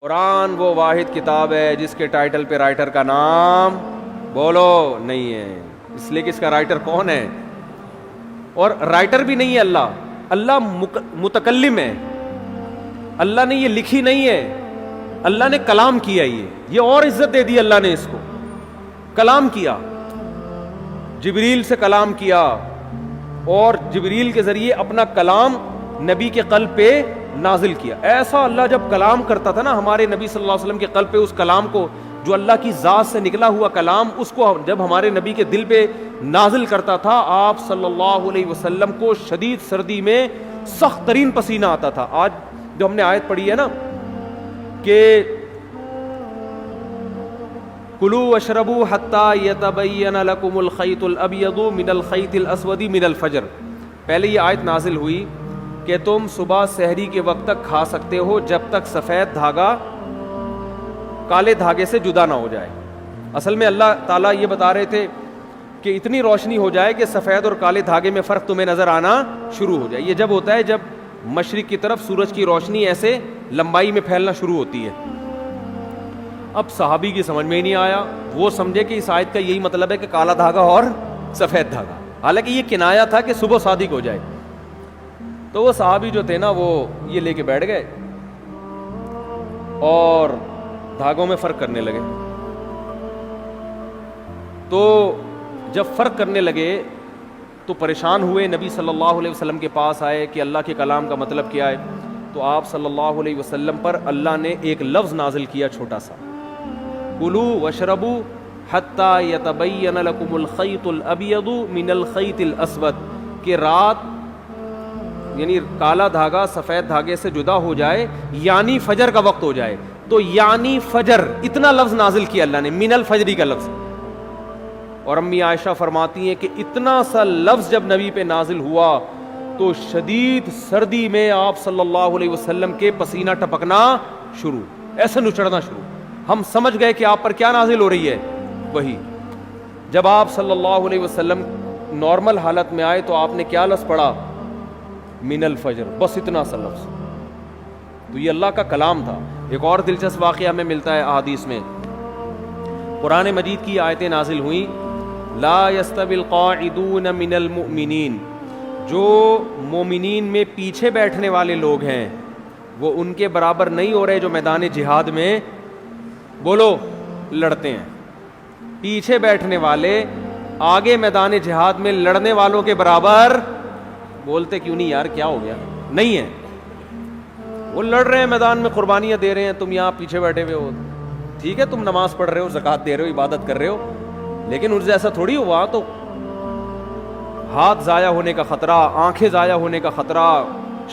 قرآن وہ واحد کتاب ہے جس کے ٹائٹل پہ رائٹر کا نام بولو نہیں ہے، اس لیے کہ اس کا رائٹر کون ہے، اور رائٹر بھی نہیں ہے اللہ متکلم ہے، اللہ نے یہ لکھی نہیں ہے، اللہ نے کلام کیا، یہ اور عزت دے دی اللہ نے، اس کو کلام کیا، جبریل سے کلام کیا، اور جبریل کے ذریعے اپنا کلام نبی کے قلب پہ نازل کیا۔ ایسا اللہ جب کلام کرتا تھا نا ہمارے نبی صلی اللہ علیہ وسلم کے قلب پہ، اس کلام کو جو اللہ کی ذات سے نکلا ہوا کلام، اس کو جب ہمارے نبی کے دل پہ نازل کرتا تھا، آپ صلی اللہ علیہ وسلم کو شدید سردی میں سخت ترین پسینہ آتا تھا۔ آج جو ہم نے آیت پڑھی ہے نا کہ کلوا واشربوا حتی یتبین لکم الخیط الابیض من الخیط الاسود من الفجر، پہلے یہ آیت نازل ہوئی کہ تم صبح سحری کے وقت تک کھا سکتے ہو جب تک سفید دھاگا کالے دھاگے سے جدا نہ ہو جائے۔ اصل میں اللہ تعالیٰ یہ بتا رہے تھے کہ اتنی روشنی ہو جائے کہ سفید اور کالے دھاگے میں فرق تمہیں نظر آنا شروع ہو جائے۔ یہ جب ہوتا ہے جب مشرق کی طرف سورج کی روشنی ایسے لمبائی میں پھیلنا شروع ہوتی ہے۔ اب صحابی کی سمجھ میں ہی نہیں آیا، وہ سمجھے کہ اس آیت کا یہی مطلب ہے کہ کالا دھاگا اور سفید دھاگا، حالانکہ یہ کنایا تھا کہ صبح صادق ہو جائے۔ تو وہ صحابی جو تھے نا وہ یہ لے کے بیٹھ گئے اور دھاگوں میں فرق کرنے لگے۔ تو جب فرق کرنے لگے تو پریشان ہوئے، نبی صلی اللہ علیہ وسلم کے پاس آئے کہ اللہ کے کلام کا مطلب کیا ہے۔ تو آپ صلی اللہ علیہ وسلم پر اللہ نے ایک لفظ نازل کیا چھوٹا سا، کلوا واشربوا حتی یتبین لکم الخیط الابیض من الخیط الاسود، کہ رات یعنی کالا دھاگا سفید دھاگے سے جدا ہو جائے، یعنی فجر کا وقت ہو جائے۔ تو یعنی فجر اتنا لفظ نازل کیا اللہ نے، من الفجری کا لفظ۔ اور امی عائشہ فرماتی ہیں کہ اتنا سا لفظ جب نبی پہ نازل ہوا تو شدید سردی میں آپ صلی اللہ علیہ وسلم کے پسینہ ٹپکنا شروع، ایسے نچڑنا شروع۔ ہم سمجھ گئے کہ آپ پر کیا نازل ہو رہی ہے، وہی۔ جب آپ صلی اللہ علیہ وسلم نارمل حالت میں آئے تو آپ نے کیا لفظ پڑھا، من الفجر، بس اتنا سا لفظ۔ تو یہ اللہ کا کلام تھا۔ ایک اور دلچسپ واقعہ ہمیں ملتا ہے احادیث میں، قرآن مجید کی آیتیں نازل ہوئیں، لا یستوی القاعدون من المؤمنین، جو مومنین میں پیچھے بیٹھنے والے لوگ ہیں وہ ان کے برابر نہیں ہو رہے جو میدان جہاد میں بولو لڑتے ہیں۔ پیچھے بیٹھنے والے آگے میدان جہاد میں لڑنے والوں کے برابر، بولتے کیوں نہیں یار، کیا ہو گیا، نہیں ہے۔ وہ لڑ رہے ہیں میدان میں، قربانیاں دے رہے ہیں، تم یہاں پیچھے بیٹھے ہوئے ہو۔ ٹھیک ہے تم نماز پڑھ رہے ہو، زکوٰۃ دے رہے ہو، عبادت کر رہے ہو، لیکن ان سے ایسا تھوڑی ہوا تو ہاتھ ضائع ہونے کا خطرہ، آنکھیں ضائع ہونے کا خطرہ،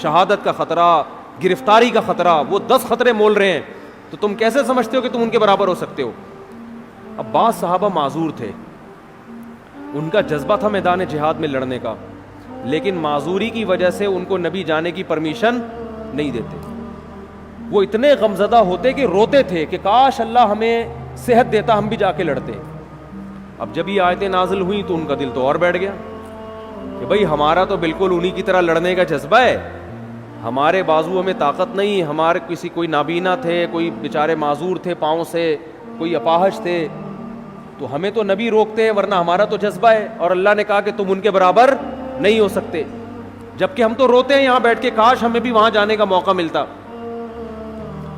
شہادت کا خطرہ، گرفتاری کا خطرہ، وہ 10 خطرے مول رہے ہیں، تو تم کیسے سمجھتے ہو کہ تم ان کے برابر ہو سکتے ہو؟ اب بعض صحابہ معذور تھے، ان کا جذبہ تھا میدان جہاد میں لڑنے کا، لیکن معذوری کی وجہ سے ان کو نبی جانے کی پرمیشن نہیں دیتے۔ وہ اتنے غمزدہ ہوتے کہ روتے تھے کہ کاش اللہ ہمیں صحت دیتا، ہم بھی جا کے لڑتے۔ اب جب یہ آیتیں نازل ہوئیں تو ان کا دل تو اور بیٹھ گیا کہ بھئی ہمارا تو بالکل انہی کی طرح لڑنے کا جذبہ ہے، ہمارے بازو میں طاقت نہیں، ہمارے کسی کوئی نابینا تھے، کوئی بیچارے معذور تھے پاؤں سے، کوئی اپاہج تھے، تو ہمیں تو نبی روکتے ہیں ورنہ ہمارا تو جذبہ ہے، اور اللہ نے کہا کہ تم ان کے برابر نہیں ہو سکتے، جبکہ ہم تو روتے ہیں یہاں بیٹھ کے کاش ہمیں بھی وہاں جانے کا موقع ملتا۔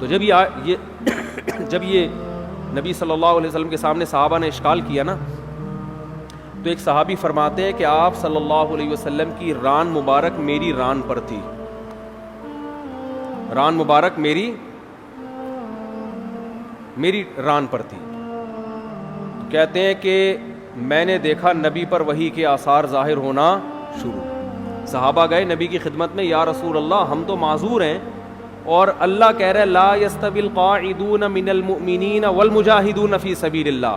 تو جب یہ نبی صلی اللہ علیہ وسلم کے سامنے صحابہ نے اشکال کیا نا، تو ایک صحابی فرماتے ہیں کہ آپ صلی اللہ علیہ وسلم کی ران مبارک میری ران پر تھی، ران مبارک میری ران پر تھی۔ کہتے ہیں کہ میں نے دیکھا نبی پر وحی کے آثار ظاہر ہونا شروع۔ صحابہ گئے نبی کی خدمت میں، یا رسول اللہ ہم تو معذور ہیں، اور اللہ کہہ رہے لا یستوی القاعدون من المؤمنین والمجاہدون فی سبیل اللہ،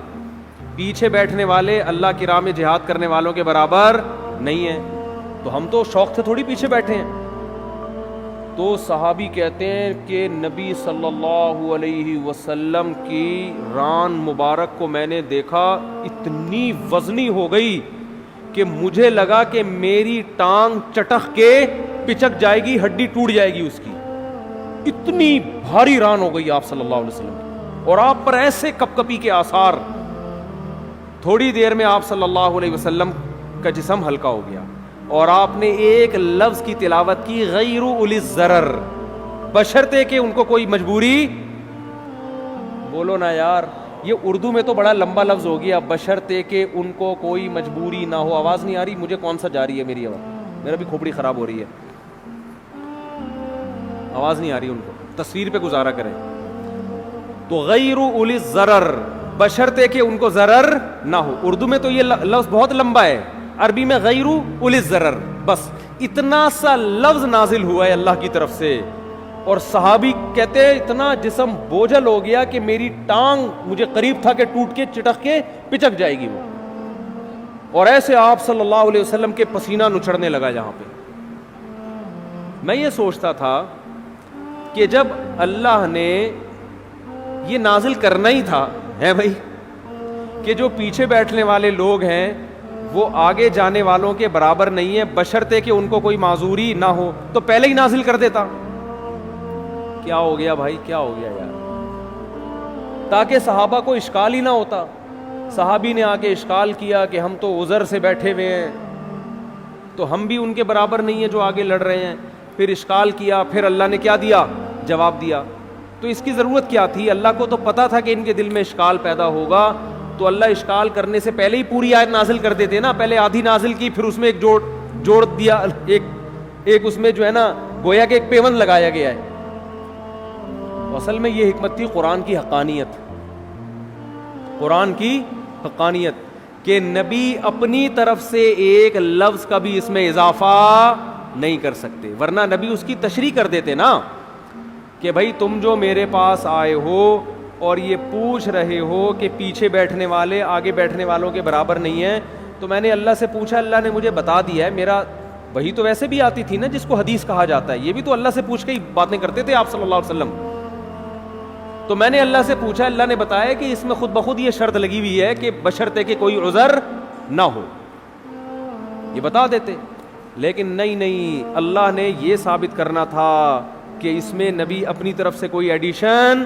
پیچھے بیٹھنے والے اللہ کی راہ میں جہاد کرنے والوں کے برابر نہیں ہیں، تو ہم تو شوق سے تھوڑی پیچھے بیٹھے ہیں۔ تو صحابی کہتے ہیں کہ نبی صلی اللہ علیہ وسلم کی ران مبارک کو میں نے دیکھا، اتنی وزنی ہو گئی کہ مجھے لگا کہ میری ٹانگ چٹخ کے پچک جائے گی، ہڈی ٹوٹ جائے گی اس کی، اتنی بھاری ران ہو گئی آپ صلی اللہ علیہ وسلم کی، اور آپ پر ایسے کپکپی کے آثار، تھوڑی دیر میں آپ صلی اللہ علیہ وسلم کا جسم ہلکا ہو گیا، اور آپ نے ایک لفظ کی تلاوت کی، غیر اولی الضرر، بشرطے کہ ان کو کوئی مجبوری، بولو نا یار، یہ اردو میں تو بڑا لمبا لفظ ہو گیا، بشرطے کہ ان کو کوئی مجبوری نہ ہو۔ آواز نہیں آ رہی مجھے، کون سا جا رہی ہے میری آواز؟ میرا بھی کھوپڑی خراب ہو رہی ہے، آواز نہیں آ رہی ان کو، تصویر پہ گزارا کریں۔ تو غیر اولی الضرر، بشرطے کہ ان کو ضرر نہ ہو۔ اردو میں تو یہ لفظ بہت لمبا ہے، عربی میں غیر اولی الضرر، بس اتنا سا لفظ نازل ہوا ہے اللہ کی طرف سے، اور صحابی کہتے ہیں اتنا جسم بوجھل ہو گیا کہ میری ٹانگ مجھے قریب تھا کہ ٹوٹ کے چٹک کے پچک جائے گی وہ، اور ایسے آپ صلی اللہ علیہ وسلم کے پسینہ نچڑنے لگا جہاں پہ۔ میں یہ سوچتا تھا کہ جب اللہ نے یہ نازل کرنا ہی تھا ہے بھائی، کہ جو پیچھے بیٹھنے والے لوگ ہیں وہ آگے جانے والوں کے برابر نہیں ہے، بشرطے کہ ان کو کوئی معذوری نہ ہو، تو پہلے ہی نازل کر دیتا۔ کیا ہو گیا بھائی، کیا ہو گیا یار، تاکہ صحابہ کو اشکال ہی نہ ہوتا۔ صحابی نے آ کے اشکال کیا کہ ہم تو عذر سے بیٹھے ہوئے ہیں، تو ہم بھی ان کے برابر نہیں ہیں جو آگے لڑ رہے ہیں۔ پھر اشکال کیا، پھر اللہ نے کیا دیا؟ جواب دیا۔ تو اس کی ضرورت کیا تھی؟ اللہ کو تو پتا تھا کہ ان کے دل میں اشکال پیدا ہوگا، تو اللہ اشکال کرنے سے پہلے ہی پوری آیت نازل کر دیتے نا، پہلے آدھی نازل کی، پھر اس میں ایک جوڑ دیا، ایک اس میں جو ہے نا گویا کہ ایک پیوند لگایا گیا ہے۔ اصل میں یہ حکمت تھی قرآن کی حقانیت، قرآن کی حقانیت، کہ نبی اپنی طرف سے ایک لفظ کا بھی اس میں اضافہ نہیں کر سکتے، ورنہ نبی اس کی تشریح کر دیتے نا، کہ بھائی تم جو میرے پاس آئے ہو اور یہ پوچھ رہے ہو کہ پیچھے بیٹھنے والے آگے بیٹھنے والوں کے برابر نہیں ہیں، تو میں نے اللہ سے پوچھا، اللہ نے مجھے بتا دیا ہے، میرا وہی تو ویسے بھی آتی تھی نا جس کو حدیث کہا جاتا ہے، یہ بھی تو اللہ سے پوچھ کے ہی باتیں کرتے تھے آپ صلی اللہ علیہ وسلم۔ تو میں نے اللہ سے پوچھا، اللہ نے بتایا کہ اس میں خود بخود یہ شرط لگی ہوئی ہے کہ بشرطے کہ کوئی عذر نہ ہو، یہ بتا دیتے، لیکن نہیں، اللہ نے یہ ثابت کرنا تھا کہ اس میں نبی اپنی طرف سے کوئی ایڈیشن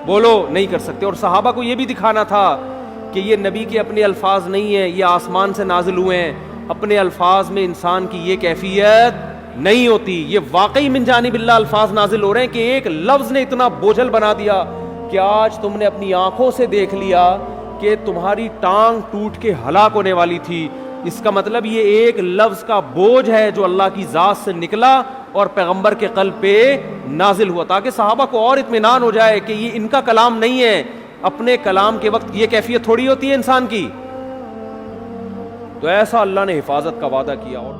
بولو نہیں کر سکتے، اور صحابہ کو یہ بھی دکھانا تھا کہ یہ نبی کے اپنے الفاظ نہیں ہیں، یہ آسمان سے نازل ہوئے ہیں، اپنے الفاظ میں انسان کی یہ کیفیت نہیں ہوتی، یہ واقعی من جانب اللہ الفاظ نازل ہو رہے ہیں کہ ایک لفظ نے اتنا بوجھل بنا دیا کہ آج تم نے اپنی آنکھوں سے دیکھ لیا کہ تمہاری ٹانگ ٹوٹ کے ہلاک ہونے والی تھی۔ اس کا مطلب یہ ایک لفظ کا بوجھ ہے جو اللہ کی ذات سے نکلا اور پیغمبر کے قلب پہ نازل ہوا، تاکہ صحابہ کو اور اطمینان ہو جائے کہ یہ ان کا کلام نہیں ہے، اپنے کلام کے وقت یہ کیفیت تھوڑی ہوتی ہے انسان کی۔ تو ایسا اللہ نے حفاظت کا وعدہ کیا، اور